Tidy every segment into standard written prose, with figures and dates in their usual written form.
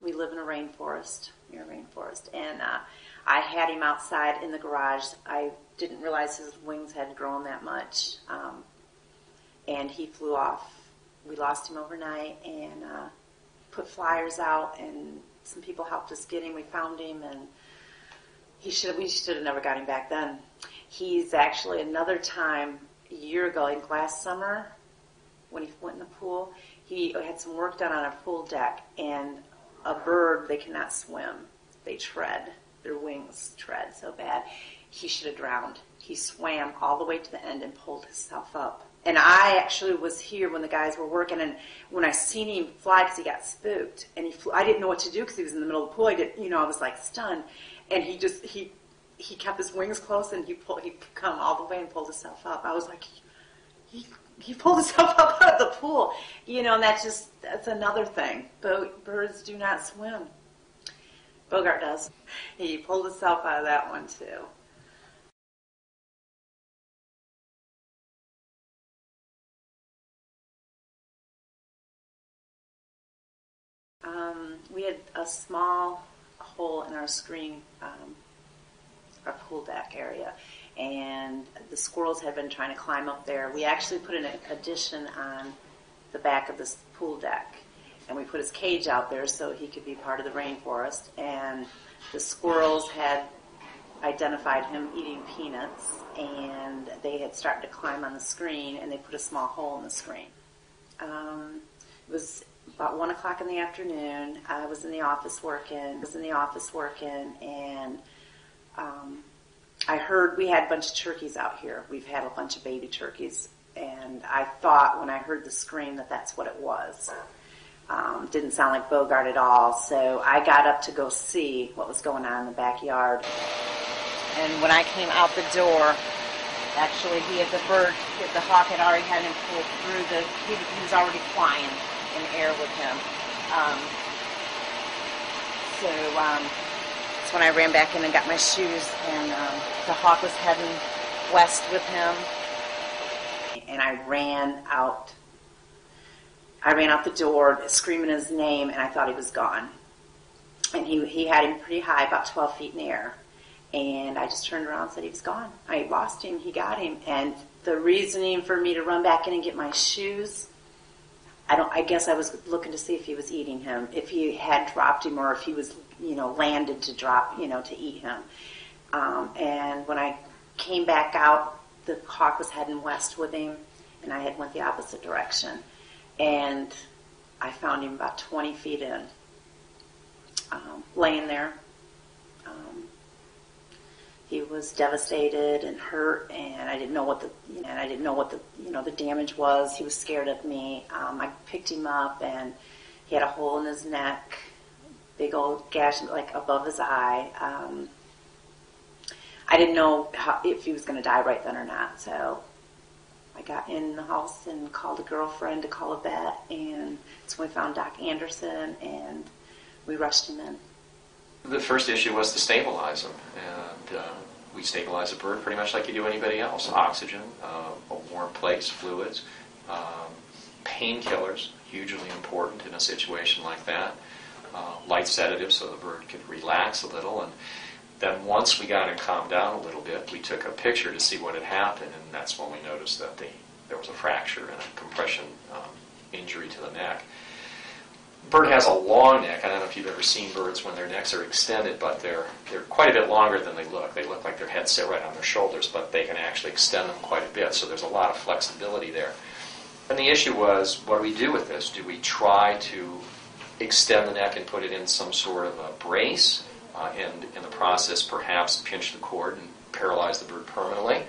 We live in a rainforest, near a rainforest, and I had him outside in the garage. I didn't realize his wings had grown that much, and he flew off. We lost him overnight, and put flyers out, and some people helped us get him. We found him, and we should have never got him back then. He's actually another time, a year ago, like last summer, when he went in the pool, he had some work done on our pool deck, and a bird, they cannot swim. They tread. Their wings tread so bad. He should have drowned. He swam all the way to the end and pulled himself up. And I actually was here when the guys were working, and when I seen him fly, because he got spooked, and he flew, I didn't know what to do because he was in the middle of the pool. I was like stunned, and he kept his wings closed, and he come all the way and pulled himself up. I was like, he pulled himself up out of the pool, and that's another thing. Birds do not swim. Bogart does. He pulled himself out of that one too. We had a small hole in our screen, our pool deck area, and the squirrels had been trying to climb up there. We actually put an addition on the back of this pool deck, and we put his cage out there so he could be part of the rainforest, and the squirrels had identified him eating peanuts, and they had started to climb on the screen, and they put a small hole in the screen. It was about 1 o'clock in the afternoon. I was in the office working, and I heard we had a bunch of turkeys out here. We've had a bunch of baby turkeys, and I thought when I heard the scream that that's what it was. Didn't sound like Bogart at all, so I got up to go see what was going on in the backyard. And when I came out the door, actually the hawk had already had him pulled through he was already flying in the air with him. That's when I ran back in and got my shoes, and the hawk was heading west with him. And I ran out the door screaming his name, and I thought he was gone. And he had him pretty high, about 12 feet in the air. And I just turned around and said he was gone. I lost him, he got him. And the reasoning for me to run back in and get my shoes, I guess I was looking to see if he was eating him, if he had dropped him, or if he was, landed to drop, to eat him. And when I came back out, the hawk was heading west with him, and I had went the opposite direction. And I found him about 20 feet in, laying there. He was devastated and hurt, and I didn't know what the damage was. He was scared of me. I picked him up, and he had a hole in his neck, big old gash like above his eye. I didn't know if he was going to die right then or not, so I got in the house and called a girlfriend to call a vet, and so we found Doc Anderson, and we rushed him in. The first issue was to stabilize him, and we stabilize a bird pretty much like you do anybody else. Oxygen, a warm place, fluids, painkillers, hugely important in a situation like that, light sedatives so the bird could relax a little, and then once we got him calmed down a little bit, we took a picture to see what had happened, and that's when we noticed that there was a fracture and a compression injury to the neck. Bird has a long neck. I don't know if you've ever seen birds when their necks are extended, but they're quite a bit longer than they look. They look like their heads sit right on their shoulders, but they can actually extend them quite a bit, so there's a lot of flexibility there. And the issue was, what do we do with this? Do we try to extend the neck and put it in some sort of a brace, and in the process perhaps pinch the cord and paralyze the bird permanently?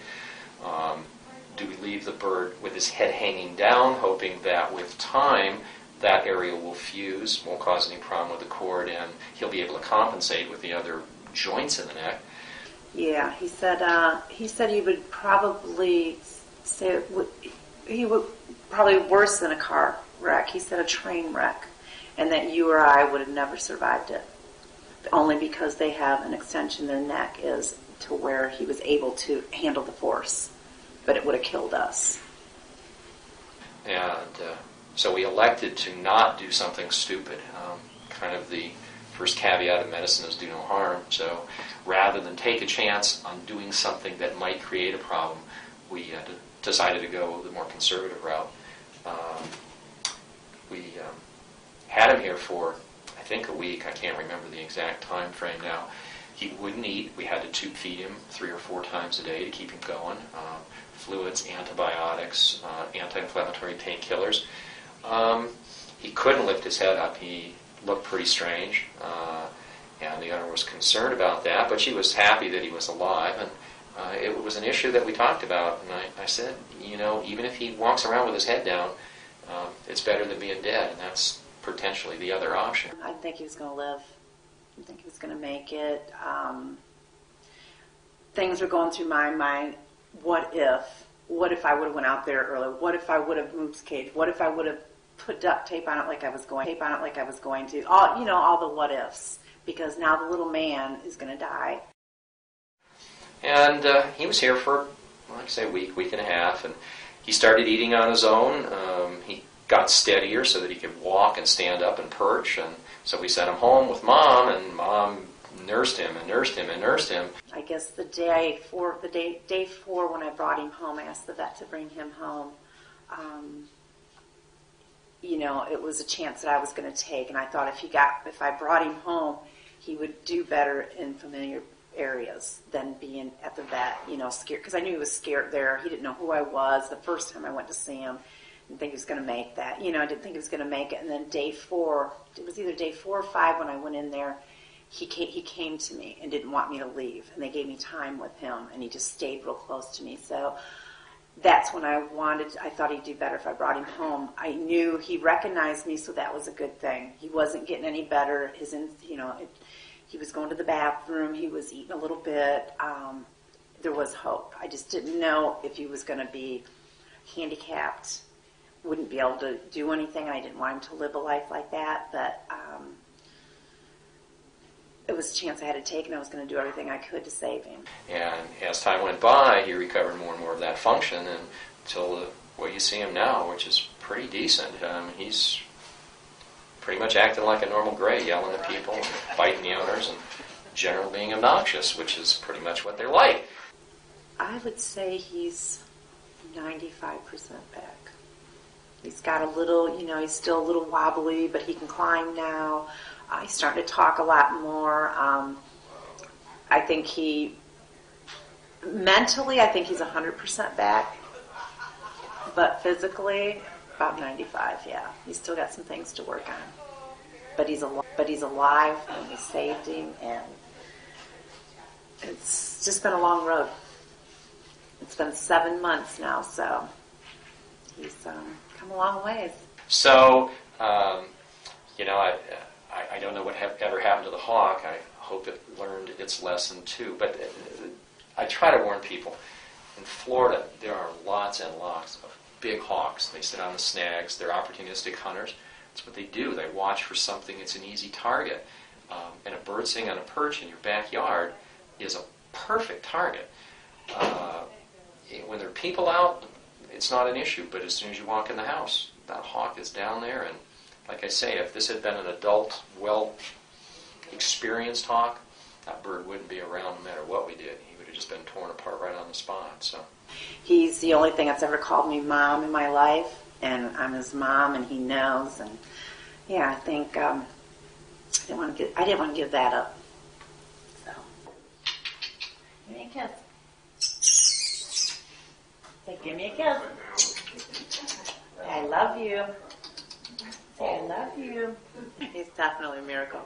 Do we leave the bird with his head hanging down, hoping that with time that area will fuse, won't cause any problem with the cord, and he'll be able to compensate with the other joints in the neck? Yeah, he said he would probably say he would probably worse than a car wreck. He said a train wreck, and that you or I would have never survived it, only because they have an extension. Their neck is to where he was able to handle the force, but it would have killed us. And so we elected to not do something stupid, kind of the first caveat of medicine is do no harm. So rather than take a chance on doing something that might create a problem, we decided to go the more conservative route. We had him here for, I think, a week. I can't remember the exact time frame now. He wouldn't eat. We had to tube feed him 3 or 4 times a day to keep him going. Fluids, antibiotics, anti-inflammatory painkillers. He couldn't lift his head up. He looked pretty strange. And the owner was concerned about that, but she was happy that he was alive. And it was an issue that we talked about. And I said, even if he walks around with his head down, it's better than being dead. And that's potentially the other option. I think he was going to live. I think he was going to make it. Things were going through my mind. What if I would have went out there earlier? What if I would have moved his cage? What if I would have put duct tape on it like I was going to? All the what ifs. Because now the little man is going to die. And he was here for, like I say, a week and a half, and he started eating on his own. He got steadier so that he could walk and stand up and perch, and so we sent him home with Mom, and Mom nursed him and nursed him and nursed him. I guess day four when I brought him home, I asked the vet to bring him home. It was a chance that I was going to take, and I thought if I brought him home, he would do better in familiar areas than being at the vet, scared. Because I knew he was scared there. He didn't know who I was the first time I went to see him. I didn't think he was going to make that. I didn't think he was going to make it. And then day 4, it was either day 4 or 5 when I went in there, he came to me and didn't want me to leave. And they gave me time with him, and he just stayed real close to me. So that's when I thought he'd do better if I brought him home. I knew he recognized me, so that was a good thing. He wasn't getting any better. He was going to the bathroom. He was eating a little bit. There was hope. I just didn't know if he was going to be handicapped, wouldn't be able to do anything. I didn't want him to live a life like that, but it was a chance I had to take, and I was going to do everything I could to save him. And as time went by, he recovered more and more of that function, and until the way you see him now, which is pretty decent. He's pretty much acting like a normal gray, yelling at people, biting the owners, and generally being obnoxious, which is pretty much what they're like. I would say he's 95% back. He's got a little, he's still a little wobbly, but he can climb now. He's starting to talk a lot more. I think mentally, I think he's 100% back. But physically, about 95, yeah. He's still got some things to work on. But he's alive, and we saved him, and it's just been a long road. It's been 7 months now, so he's come a long ways. So, I don't know what ever happened to the hawk. I hope it learned its lesson too. But I try to warn people. In Florida, there are lots and lots of big hawks. They sit on the snags. They're opportunistic hunters. That's what they do. They watch for something. It's an easy target. And a bird sitting on a perch in your backyard is a perfect target. When there are people out, it's not an issue. But as soon as you walk in the house, that hawk is down there. And like I say, if this had been an adult, well-experienced hawk, that bird wouldn't be around no matter what we did. He would have just been torn apart right on the spot. So he's the only thing that's ever called me Mom in my life, and I'm his mom, and he knows. And yeah, I think I didn't want to give that up. So give me a kiss. Say, give me a kiss. I love you. I love you. He's definitely a miracle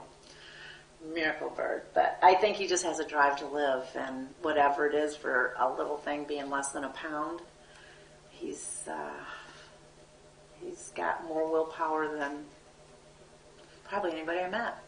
bird. But I think he just has a drive to live, and whatever it is for a little thing being less than a pound, he's got more willpower than probably anybody I met.